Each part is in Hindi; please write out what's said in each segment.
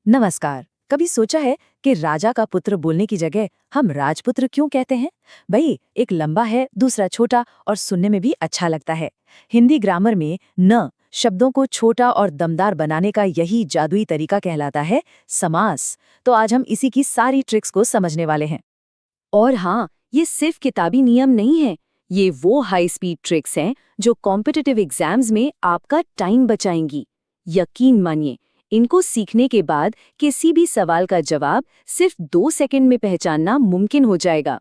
नमस्कार। कभी सोचा है कि राजा का पुत्र बोलने की जगह हम राजपुत्र क्यों कहते हैं? भाई, एक लंबा है, दूसरा छोटा और सुनने में भी अच्छा लगता है। हिंदी ग्रामर में न शब्दों को छोटा और दमदार बनाने का यही जादुई तरीका कहलाता है समास। तो आज हम इसी की सारी ट्रिक्स को समझने वाले हैं। और हाँ, ये सिर्फ किताबी नियम नहीं है। ये वो हाई स्पीड ट्रिक्स हैं जो कॉम्पिटिटिव एग्जाम्स में आपका टाइम बचाएंगी। यकीन मानिए, इनको सीखने के बाद किसी भी सवाल का जवाब सिर्फ 2 सेकंड में पहचानना मुमकिन हो जाएगा।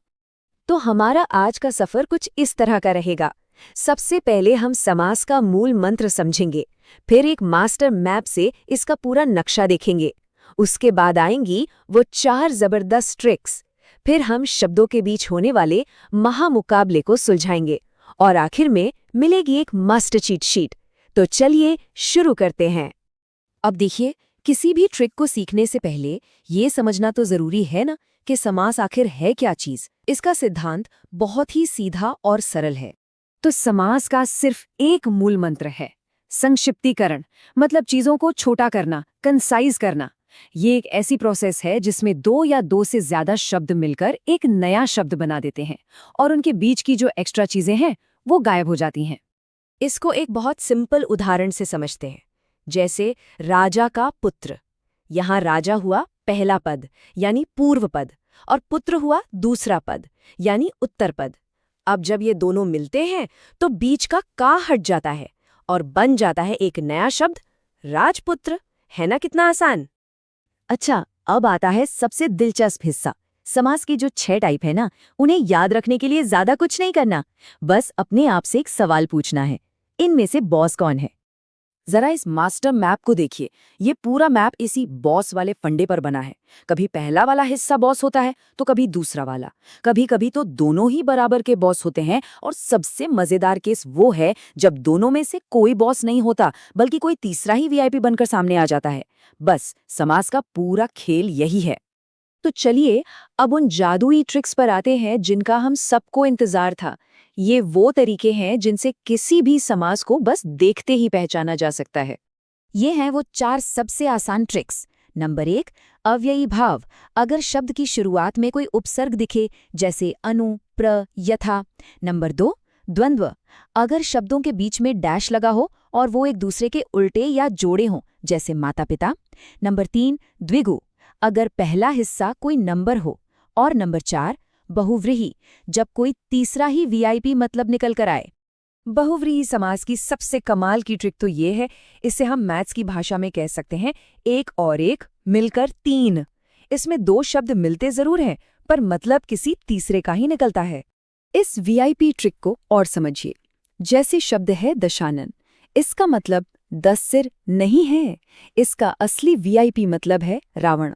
तो हमारा आज का सफर कुछ इस तरह का रहेगा। सबसे पहले हम समास का मूल मंत्र समझेंगे, फिर एक मास्टर मैप से इसका पूरा नक्शा देखेंगे। उसके बाद आएंगी वो 4 जबरदस्त ट्रिक्स। फिर हम शब्दों के बीच होने वाले महामुकाबले को सुलझाएंगे और आखिर में मिलेगी एक मस्ट चीट शीट। तो चलिए शुरू करते हैं। अब देखिए, किसी भी ट्रिक को सीखने से पहले ये समझना तो जरूरी है ना कि समास आखिर है क्या चीज। इसका सिद्धांत बहुत ही सीधा और सरल है। तो समास का सिर्फ एक मूल मंत्र है, संक्षिप्तीकरण। मतलब चीजों को छोटा करना, कंसाइज करना। ये एक ऐसी प्रोसेस है जिसमें 2 या 2 से ज्यादा शब्द मिलकर एक नया शब्द बना देते हैं और उनके बीच की जो एक्स्ट्रा चीजें हैं वो गायब हो जाती हैं। इसको एक बहुत सिंपल उदाहरण से समझते हैं, जैसे राजा का पुत्र। यहाँ राजा हुआ पहला पद यानी पूर्व पद और पुत्र हुआ दूसरा पद यानी उत्तर पद। अब जब ये दोनों मिलते हैं तो बीच का का हट जाता है और बन जाता है एक नया शब्द, राजपुत्र। है ना कितना आसान? अच्छा, अब आता है सबसे दिलचस्प हिस्सा। समास की जो 6 टाइप है ना, उन्हें याद रखने के लिए ज्यादा कुछ नहीं करना, बस अपने आप से एक सवाल पूछना है, इनमें से बॉस कौन है? जरा इस मास्टर मैप को देखिए। ये पूरा मैप इसी बॉस वाले फंडे पर बना है। कभी पहला वाला हिस्सा बॉस होता है तो कभी दूसरा वाला, कभी कभी तो दोनों ही बराबर के बॉस होते हैं। और सबसे मजेदार केस वो है जब दोनों में से कोई बॉस नहीं होता बल्कि कोई तीसरा ही वीआईपी बनकर सामने आ जाता है। बस समास का पूरा खेल यही है। तो चलिए अब उन जादुई ट्रिक्स पर आते हैं जिनका हम सबको इंतजार था। ये वो तरीके हैं जिनसे किसी भी समास को बस देखते ही पहचाना जा सकता है। ये हैं वो 4 सबसे आसान ट्रिक्स। नंबर 1, अव्ययी भाव। अगर शब्द की शुरुआत में कोई उपसर्ग दिखे, जैसे अनु, प्र, यथा। नंबर 2, द्वंद्व। अगर शब्दों के बीच में डैश लगा हो और वो एक दूसरे के उल्टे या जोड़े हों, जैसे माता पिता। नंबर 3, द्विगु। अगर पहला हिस्सा कोई नंबर हो। और नंबर 4, बहुव्रीहि। जब कोई तीसरा ही वीआईपी मतलब निकल कर आए। बहुव्रीहि समास की सबसे कमाल की ट्रिक तो ये है, इसे हम मैथ्स की भाषा में कह सकते हैं 1 और 1 मिलकर 3। इसमें 2 शब्द मिलते जरूर हैं पर मतलब किसी तीसरे का ही निकलता है। इस वीआईपी ट्रिक को और समझिए। जैसे शब्द है दशानन, इसका मतलब 10 सिर नहीं है, इसका असली वीआईपी मतलब है रावण।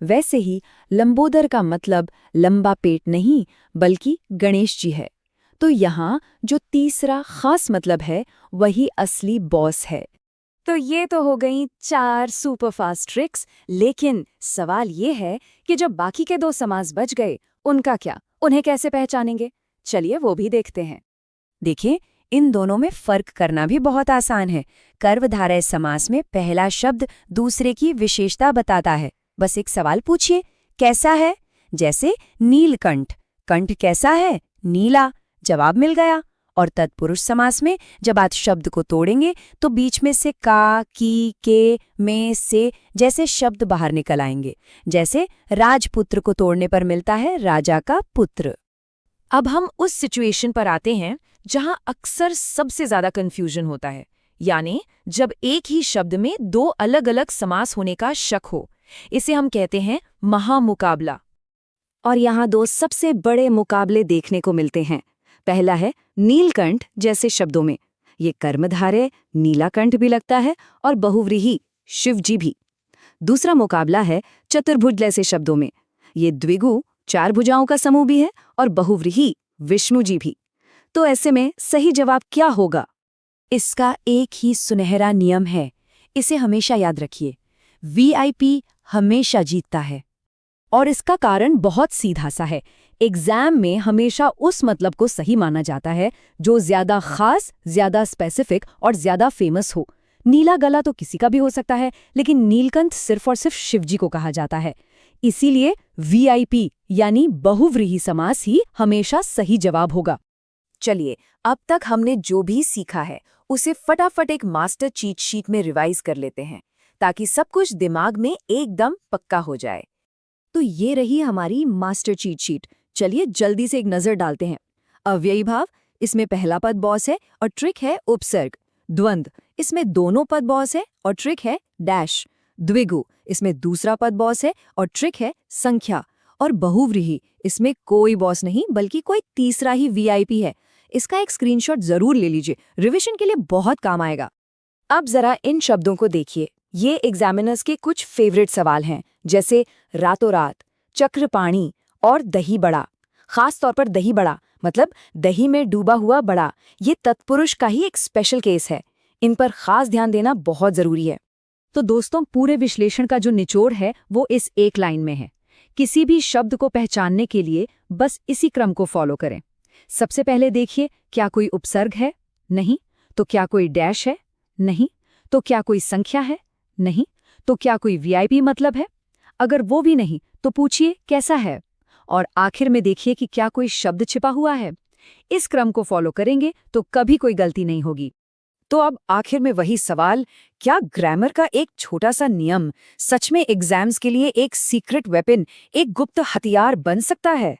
वैसे ही लंबोदर का मतलब लंबा पेट नहीं बल्कि गणेश जी है। तो यहाँ जो तीसरा खास मतलब है वही असली बॉस है। तो ये तो हो गई 4 सुपरफास्ट ट्रिक्स, लेकिन सवाल ये है कि जब बाकी के 2 समास बच गए उनका क्या, उन्हें कैसे पहचानेंगे? चलिए वो भी देखते हैं। देखिए, इन दोनों में फर्क करना भी बहुत आसान है। कर्मधारय समास में पहला शब्द दूसरे की विशेषता बताता है। बस एक सवाल पूछिए, कैसा है? जैसे नीलकंठ, कंठ कैसा है? नीला। जवाब मिल गया। और तत्पुरुष समास में जब आप शब्द को तोड़ेंगे तो बीच में से का, की, के, में, से जैसे शब्द बाहर निकल आएंगे। जैसे राजपुत्र को तोड़ने पर मिलता है राजा का पुत्र। अब हम उस सिचुएशन पर आते हैं जहां अक्सर सबसे ज्यादा कंफ्यूजन होता है, यानी जब एक ही शब्द में 2 अलग अलग समास होने का शक हो। इसे हम कहते हैं महामुकाबला। और यहाँ 2 सबसे बड़े मुकाबले देखने को मिलते हैं। पहला है नीलकंठ जैसे शब्दों में, ये कर्मधारय नीलाकंठ भी लगता है और बहुव्रीहि शिवजी भी। दूसरा मुकाबला है चतुर्भुज जैसे शब्दों में, ये द्विगु 4 भुजाओं का समूह भी है और बहुव्रीहि विष्णु जी भी। तो ऐसे में सही जवाब क्या होगा? इसका एक ही सुनहरा नियम है, इसे हमेशा याद रखिए, वीआईपी हमेशा जीतता है। और इसका कारण बहुत सीधा सा है। एग्जाम में हमेशा उस मतलब को सही माना जाता है जो ज्यादा खास, ज्यादा स्पेसिफिक और ज्यादा फेमस हो। नीला गला तो किसी का भी हो सकता है, लेकिन नीलकंठ सिर्फ और सिर्फ शिवजी को कहा जाता है। इसीलिए वीआईपी यानी बहुव्रीहि समास ही हमेशा सही जवाब होगा। चलिए, अब तक हमने जो भी सीखा है उसे फटाफट एक मास्टर चीट शीट में रिवाइज कर लेते हैं, ताकि सब कुछ दिमाग में एकदम पक्का हो जाए। तो ये रही हमारी मास्टर चीट शीट। चलिए जल्दी से एक नजर डालते हैं। अव्ययी भाव, इसमें पहला पद बॉस है और ट्रिक है उपसर्ग। द्वंद्व, इसमें दोनों पद बॉस है और ट्रिक है डैश। द्विगु, इसमें दूसरा पद बॉस है और ट्रिक है संख्या। और बहुव्रीहि, इसमें कोई बॉस नहीं बल्कि कोई तीसरा ही वीआईपी है। इसका एक स्क्रीनशॉट जरूर ले लीजिए, रिवीजन के लिए बहुत काम आएगा। अब जरा इन शब्दों को देखिए। ये एग्जामिनर्स के कुछ फेवरेट सवाल हैं, जैसे रातों रात, चक्रपाणी और दही बड़ा। खास तौर पर दही बड़ा मतलब दही में डूबा हुआ बड़ा, ये तत्पुरुष का ही एक स्पेशल केस है। इन पर खास ध्यान देना बहुत जरूरी है। तो दोस्तों, पूरे विश्लेषण का जो निचोड़ है वो इस एक लाइन में है। किसी भी शब्द को पहचानने के लिए बस इसी क्रम को फॉलो करें। सबसे पहले देखिए, क्या कोई उपसर्ग है? नहीं। तो क्या कोई डैश है? नहीं। तो क्या कोई संख्या है? नहीं। तो क्या कोई वीआईपी मतलब है? अगर वो भी नहीं तो पूछिए कैसा है? और आखिर में देखिए कि क्या कोई शब्द छिपा हुआ है। इस क्रम को फॉलो करेंगे तो कभी कोई गलती नहीं होगी। तो अब आखिर में वही सवाल, क्या ग्रामर का एक छोटा सा नियम सच में एग्जाम्स के लिए एक सीक्रेट वेपन, एक गुप्त हथियार बन सकता है?